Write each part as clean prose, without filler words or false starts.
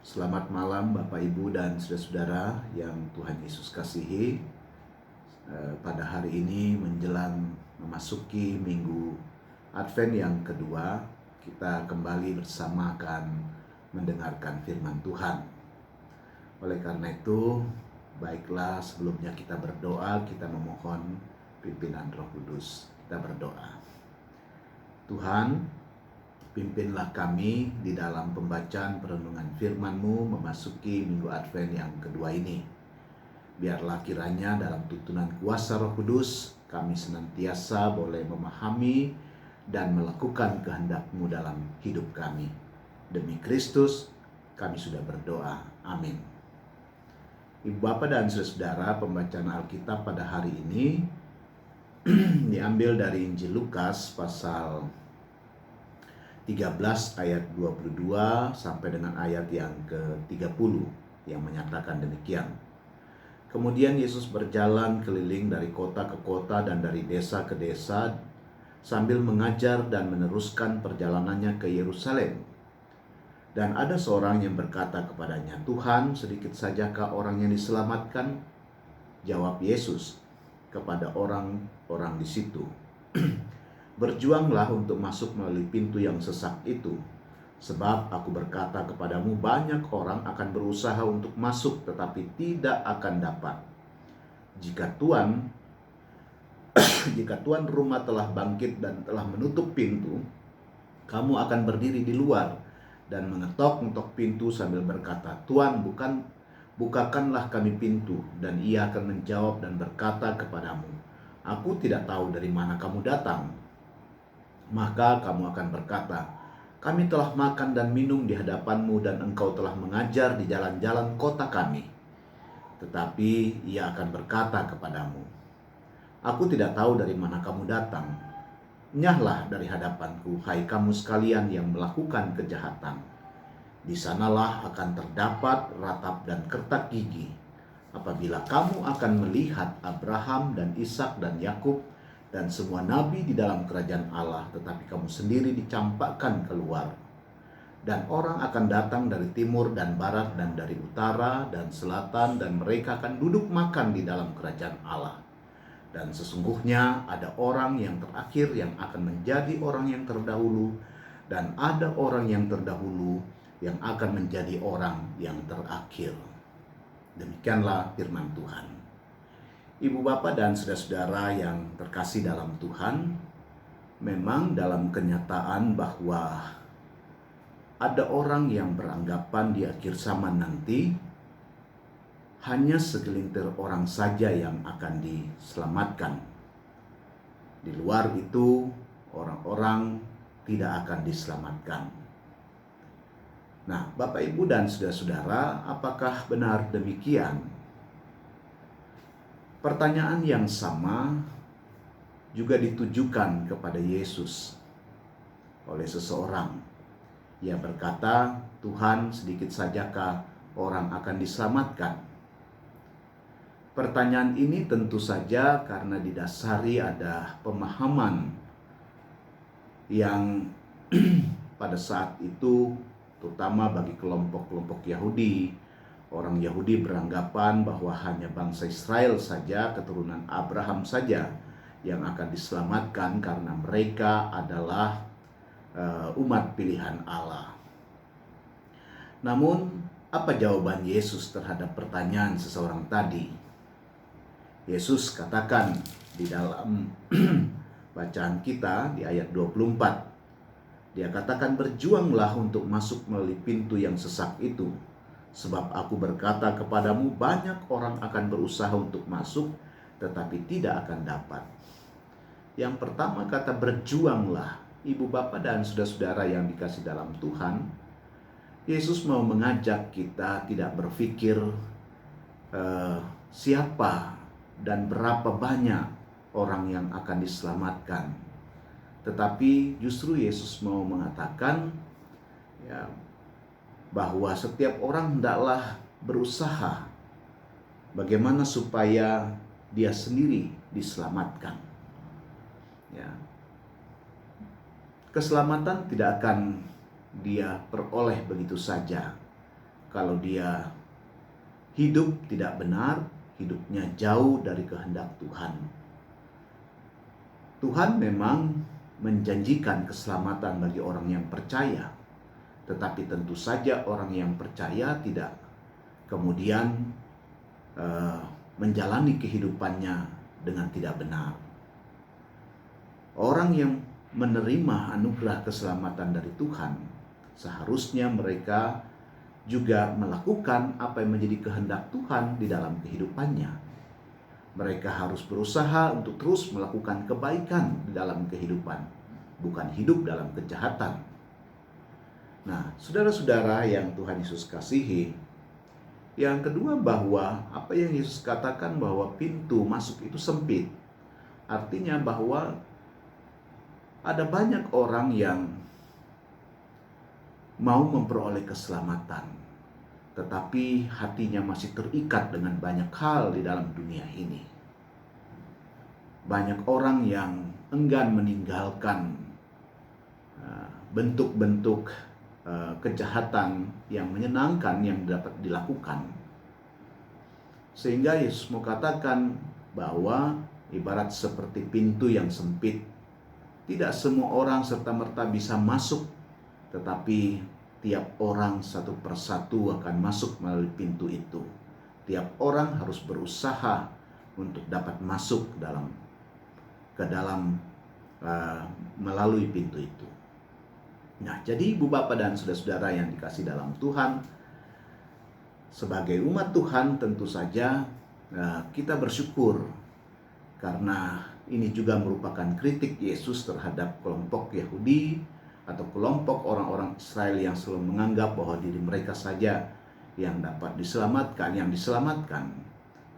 Selamat malam Bapak Ibu dan saudara-saudara yang Tuhan Yesus kasihi. Pada hari ini menjelang memasuki minggu Advent yang kedua, kita kembali bersama akan mendengarkan firman Tuhan. Oleh karena itu, baiklah sebelumnya kita berdoa, kita memohon pimpinan Roh Kudus. Kita berdoa. Tuhan, pimpinlah kami di dalam pembacaan perenungan firman-Mu memasuki minggu Advent yang kedua ini. Biarlah kiranya dalam tuntunan kuasa Roh Kudus kami senantiasa boleh memahami dan melakukan kehendak-Mu dalam hidup kami. Demi Kristus kami sudah berdoa. Amin. Ibu Bapak dan saudara, pembacaan Alkitab pada hari ini diambil dari Injil Lukas pasal 13 ayat 22 sampai dengan ayat yang ke-30 yang menyatakan demikian. Kemudian Yesus berjalan keliling dari kota ke kota dan dari desa ke desa sambil mengajar dan meneruskan perjalanannya ke Yerusalem. Dan ada seorang yang berkata kepadanya, "Tuhan, sedikit sajakah orang yang diselamatkan?" Jawab Yesus kepada orang-orang di situ, "Berjuanglah untuk masuk melalui pintu yang sesak itu. Sebab aku berkata kepadamu, banyak orang akan berusaha untuk masuk tetapi tidak akan dapat. Jika tuan rumah telah bangkit dan telah menutup pintu, kamu akan berdiri di luar dan mengetok-ngetok pintu sambil berkata, 'Tuan, bukakanlah kami pintu.' Dan ia akan menjawab dan berkata kepadamu, 'Aku tidak tahu dari mana kamu datang.' Maka kamu akan berkata, 'Kami telah makan dan minum di hadapanmu dan engkau telah mengajar di jalan-jalan kota kami.' Tetapi ia akan berkata kepadamu, 'Aku tidak tahu dari mana kamu datang. Enyahlah dari hadapanku, hai kamu sekalian yang melakukan kejahatan.' Di sanalah akan terdapat ratap dan kertak gigi, apabila kamu akan melihat Abraham dan Ishak dan Yakub dan semua nabi di dalam kerajaan Allah, tetapi kamu sendiri dicampakkan keluar. Dan orang akan datang dari timur dan barat dan dari utara dan selatan, dan mereka akan duduk makan di dalam kerajaan Allah. Dan sesungguhnya ada orang yang terakhir yang akan menjadi orang yang terdahulu, dan ada orang yang terdahulu yang akan menjadi orang yang terakhir." Demikianlah firman Tuhan. Ibu bapak dan saudara-saudara yang terkasih dalam Tuhan, memang dalam kenyataan bahwa ada orang yang beranggapan di akhir zaman nanti hanya segelintir orang saja yang akan diselamatkan. Di luar itu, orang-orang tidak akan diselamatkan. Nah, Bapak, Ibu, dan saudara-saudara, apakah benar demikian? Pertanyaan yang sama juga ditujukan kepada Yesus oleh seseorang. Ia berkata, "Tuhan, sedikit sajakah orang akan diselamatkan?" Pertanyaan ini tentu saja karena didasari ada pemahaman yang pada saat itu, terutama bagi kelompok-kelompok Yahudi, orang Yahudi beranggapan bahwa hanya bangsa Israel saja, keturunan Abraham saja yang akan diselamatkan karena mereka adalah umat pilihan Allah. Namun, apa jawaban Yesus terhadap pertanyaan seseorang tadi? Yesus katakan di dalam bacaan kita di ayat 24. Dia katakan, "Berjuanglah untuk masuk melalui pintu yang sesak itu. Sebab aku berkata kepadamu, banyak orang akan berusaha untuk masuk, tetapi tidak akan dapat." Yang pertama, kata berjuanglah. Ibu bapak dan saudara-saudara yang dikasih dalam Tuhan, Yesus mau mengajak kita tidak berpikir siapa dan berapa banyak orang yang akan diselamatkan. Tetapi justru Yesus mau mengatakan bahwa setiap orang hendaklah berusaha bagaimana supaya dia sendiri diselamatkan. Keselamatan tidak akan dia peroleh begitu saja, kalau dia hidup tidak benar, hidupnya jauh dari kehendak Tuhan. Tuhan memang menjanjikan keselamatan bagi orang yang percaya, tetapi tentu saja orang yang percaya tidak kemudian menjalani kehidupannya dengan tidak benar. Orang yang menerima anugerah keselamatan dari Tuhan, seharusnya mereka juga melakukan apa yang menjadi kehendak Tuhan di dalam kehidupannya. Mereka harus berusaha untuk terus melakukan kebaikan di dalam kehidupan, bukan hidup dalam kejahatan. Nah, saudara-saudara yang Tuhan Yesus kasihi, yang kedua bahwa apa yang Yesus katakan bahwa pintu masuk itu sempit. Artinya bahwa ada banyak orang yang mau memperoleh keselamatan, tetapi hatinya masih terikat dengan banyak hal di dalam dunia ini. Banyak orang yang enggan meninggalkan bentuk-bentuk kejahatan yang menyenangkan yang dapat dilakukan. Sehingga Yesus mau katakan bahwa ibarat seperti pintu yang sempit, tidak semua orang serta-merta bisa masuk, tetapi tiap orang satu persatu akan masuk melalui pintu itu. Tiap orang harus berusaha untuk dapat masuk ke dalam melalui pintu itu. Nah, jadi Ibu Bapak dan saudara-saudara yang dikasih dalam Tuhan, sebagai umat Tuhan tentu saja kita bersyukur karena ini juga merupakan kritik Yesus terhadap kelompok Yahudi atau kelompok orang-orang Israel yang selalu menganggap bahwa diri mereka saja yang dapat diselamatkan, yang diselamatkan.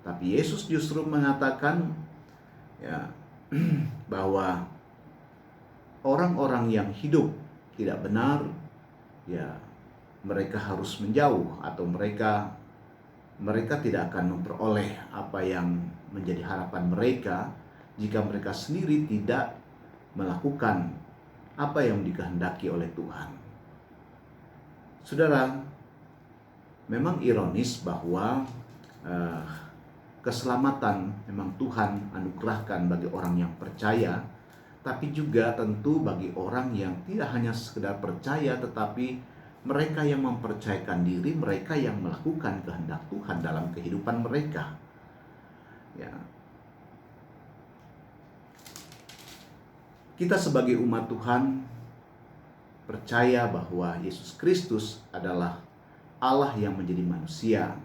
Tapi Yesus justru mengatakan bahwa orang-orang yang hidup tidak benar, mereka harus menjauh, atau mereka tidak akan memperoleh apa yang menjadi harapan mereka jika mereka sendiri tidak melakukan apa yang dikehendaki oleh Tuhan. Saudara, memang ironis bahwa keselamatan memang Tuhan anugerahkan bagi orang yang percaya, tapi juga tentu bagi orang yang tidak hanya sekedar percaya, tetapi mereka yang mempercayakan diri, mereka yang melakukan kehendak Tuhan dalam kehidupan mereka. Kita sebagai umat Tuhan percaya bahwa Yesus Kristus adalah Allah yang menjadi manusia,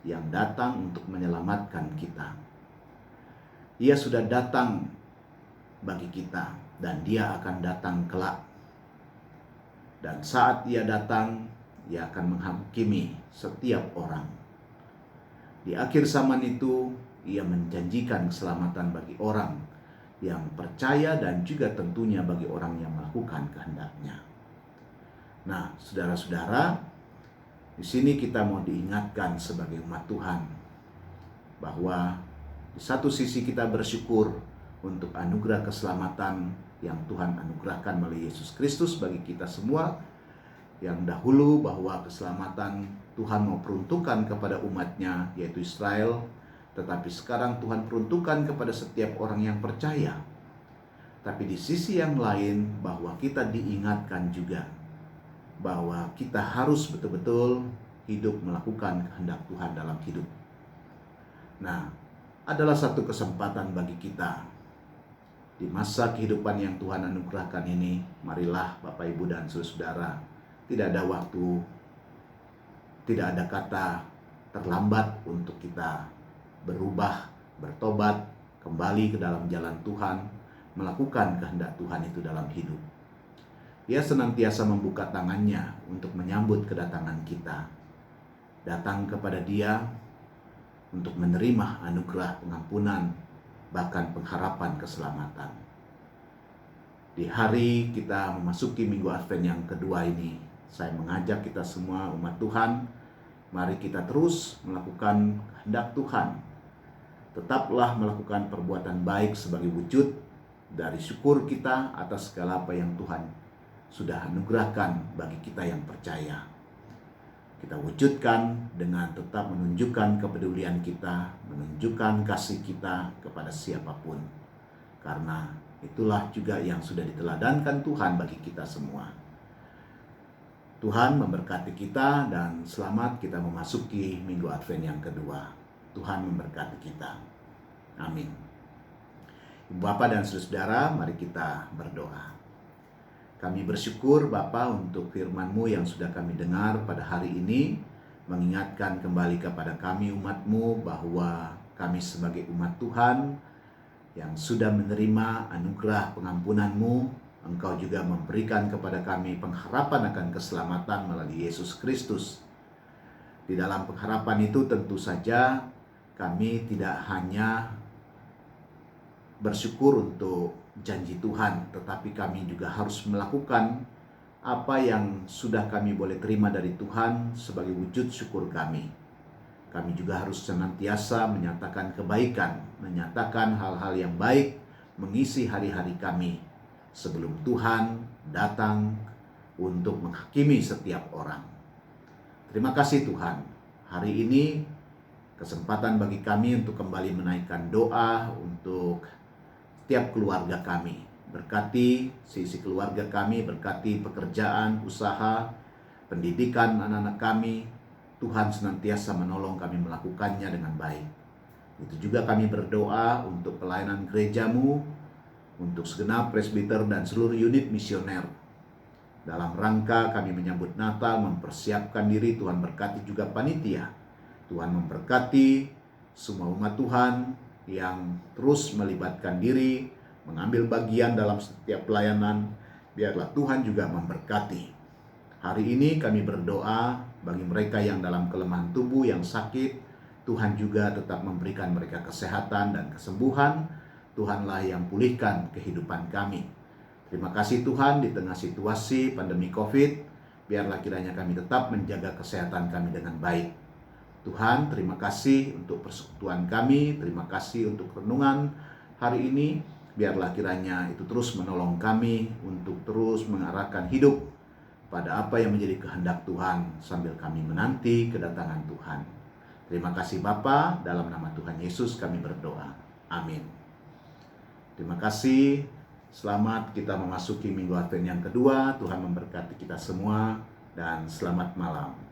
yang datang untuk menyelamatkan kita. Ia sudah datang bagi kita, dan Dia akan datang kelak. Dan saat Ia datang, Ia akan menghakimi setiap orang. Di akhir zaman itu, Ia menjanjikan keselamatan bagi orang yang percaya dan juga tentunya bagi orang yang melakukan kehendaknya. Nah, saudara-saudara, di sini kita mau diingatkan sebagai umat Tuhan bahwa di satu sisi kita bersyukur untuk anugerah keselamatan yang Tuhan anugerahkan melalui Yesus Kristus bagi kita semua, yang dahulu bahwa keselamatan Tuhan mau peruntukkan kepada umatnya yaitu Israel, tetapi sekarang Tuhan peruntukkan kepada setiap orang yang percaya. Tapi di sisi yang lain bahwa kita diingatkan juga bahwa kita harus betul-betul hidup melakukan kehendak Tuhan dalam hidup. Nah, adalah satu kesempatan bagi kita di masa kehidupan yang Tuhan anugerahkan ini. Marilah Bapak, Ibu, dan saudara, tidak ada waktu, tidak ada kata terlambat untuk kita berubah, bertobat, kembali ke dalam jalan Tuhan, melakukan kehendak Tuhan itu dalam hidup. Ia senantiasa membuka tangannya untuk menyambut kedatangan kita. Datang kepada Dia untuk menerima anugerah pengampunan, bahkan pengharapan keselamatan. Di hari kita memasuki Minggu Advent yang kedua ini, saya mengajak kita semua umat Tuhan, mari kita terus melakukan kehendak Tuhan. Tetaplah melakukan perbuatan baik sebagai wujud dari syukur kita atas segala apa yang Tuhan sudah anugerahkan bagi kita yang percaya. kita wujudkan dengan tetap menunjukkan kepedulian kita, menunjukkan kasih kita kepada siapapun. Karena itulah juga yang sudah diteladankan Tuhan bagi kita semua. Tuhan memberkati kita dan selamat kita memasuki Minggu Advent yang kedua. Tuhan memberkati kita. Amin. Ibu Bapak dan saudara-saudara, mari kita berdoa. Kami bersyukur Bapa untuk firman-Mu yang sudah kami dengar pada hari ini, mengingatkan kembali kepada kami umat-Mu bahwa kami sebagai umat Tuhan yang sudah menerima anugerah pengampunan-Mu, Engkau juga memberikan kepada kami pengharapan akan keselamatan melalui Yesus Kristus. Di dalam pengharapan itu tentu saja kami tidak hanya bersyukur untuk janji Tuhan, tetapi kami juga harus melakukan apa yang sudah kami boleh terima dari Tuhan sebagai wujud syukur kami. Kami juga harus senantiasa menyatakan kebaikan, menyatakan hal-hal yang baik, mengisi hari-hari kami sebelum Tuhan datang untuk menghakimi setiap orang. Terima kasih Tuhan. Hari ini kesempatan bagi kami untuk kembali menaikkan doa untuk setiap keluarga kami. Berkati sisi keluarga kami, berkati pekerjaan, usaha, pendidikan anak-anak kami. Tuhan senantiasa menolong kami melakukannya dengan baik. Itu juga kami berdoa untuk pelayanan gereja-Mu, untuk segenap presbiter dan seluruh unit misioner. Dalam rangka kami menyambut Natal, mempersiapkan diri, Tuhan berkati juga panitia. Tuhan memberkati semua umat Tuhan yang terus melibatkan diri, mengambil bagian dalam setiap pelayanan. Biarlah Tuhan juga memberkati. Hari ini kami berdoa bagi mereka yang dalam kelemahan tubuh, yang sakit. Tuhan juga tetap memberikan mereka kesehatan dan kesembuhan. Tuhanlah yang pulihkan kehidupan kami. Terima kasih Tuhan, di tengah situasi pandemi COVID, biarlah kiranya kami tetap menjaga kesehatan kami dengan baik. Tuhan, terima kasih untuk persekutuan kami, terima kasih untuk renungan hari ini. Biarlah kiranya itu terus menolong kami untuk terus mengarahkan hidup pada apa yang menjadi kehendak Tuhan sambil kami menanti kedatangan Tuhan. Terima kasih Bapa, dalam nama Tuhan Yesus kami berdoa. Amin. Terima kasih. Selamat kita memasuki Minggu Advent yang kedua. Tuhan memberkati kita semua dan selamat malam.